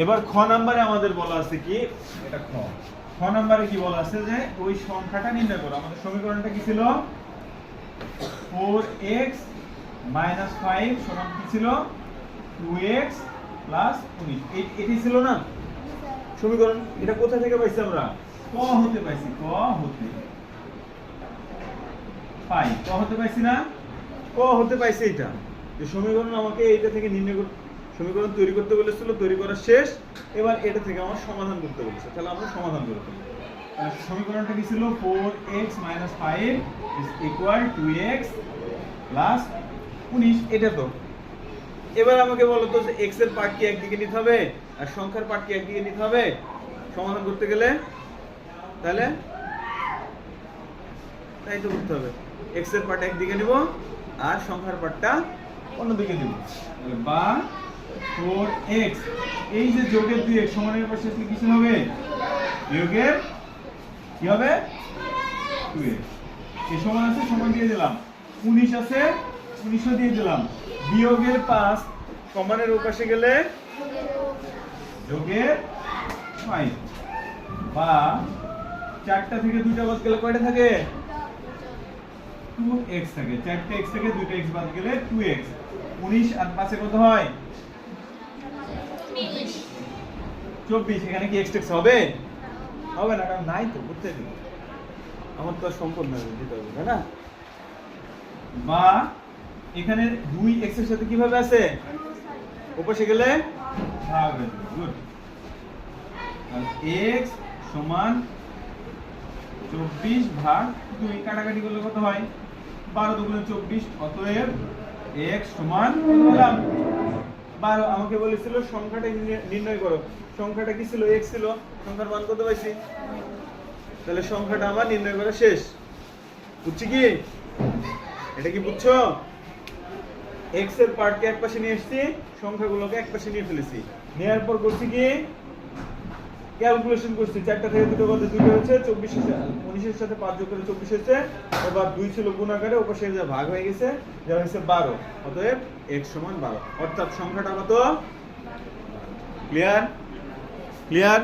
এবার খ নাম্বারে আমাদের বলা আছে কি, এটা খ নাম্বারে কি বলা আছে যে ওই সংখ্যাটা নির্ণয় করো। আমাদের সমীকরণটা কি ছিল? 4x - 5 সমান কি ছিল? 2x + 19। এটাই ছিল না সমীকরণ? এটা কোথা থেকে পাইছি আমরা? ক হতে পাইছি, ক হতে পাইছি না? ক হতে পাইছি। এটা যে সমীকরণ আমাকে এইটা থেকে নির্ণয় করতে, সমীকরণ তৈরি করতে বলেছিল, তৈরি করা শেষ। এবার এটা থেকে আমার সমাধান করতে বলেছে, তাহলে আমরা সমাধান করব। সমীকরণটা কি ছিল? 4x - 5 = 2x + 19। এটা তো এবার আমাকে বলো তো যে x এর পার্ট কি একদিকে নিতে হবে আর সংখ্যার পার্ট কি একদিকে নিতে হবে সমাধান করতে গেলে? তাহলে তাই তো করতে হবে, x এর পার্ট একদিকে নিব আর সংখ্যার পার্টটা অন্যদিকে দিব। তাহলে বা 4x, এই যে যোগের 2x সমানের পাশে আসলে কি হবে? বিয়োগের কি হবে? 2x। এই সমান আছে, সমান দিয়ে দিলাম। 19 আছে, 19 দিয়ে দিলাম। বিয়োগের 5 সমানের ওপাশে গেলে যোগের 5। বা 4টা থেকে 2টা বাদ গেলে কয়টা থাকে? 2x থাকে। 4টা x থেকে 2টা x বাদ গেলে 2x। 19 আর 5 এ কত হয়? 24। এখানে কি x হবে? হবে না, কারণ নাই তো, বুঝতে দিন আমার তো সম্পূর্ণ দিতে হবে, তাই না? বা এখানে 2x এর সাথে কিভাবে আছে? ওপাশে গেলে ভাগ হয়ে যাবে। গুড। আর x সমান 24 ভাগ 2। কাটাকাটি করলে কত হয়? 12 দুগুণে 24। অতএব x সমান কত পেলাম? 12। আমাকে বলেছিল সংখ্যাটা নির্ণয় করো। সংখ্যাটা কি ছিল? x ছিল। সংখ্যার মান কত পাইছি? তাহলে সংখ্যাটা আমার নির্ণয় করা শেষ। বুঝছি কি? এটা কি বুঝছো? x এর পার্টকে একপাশে নিয়ে এসেছি, সংখ্যাগুলোকে একপাশে নিয়ে ফেলেছি। নেয়ার পর করছি কি? ক্যালকুলেশন করছি। 4টা থেকে 2টা বাদে 2টা হচ্ছে, 19 এর সাথে 5 যোগ করে 24 হচ্ছে। এবার 2 ছিল গুণ আকারে, ওপাশে যা ভাগ হয়ে গেছে, যা হয়েছে 12। অতএব x সমান 12। অর্থাৎ সংখ্যাটা কত? ক্লিয়ার?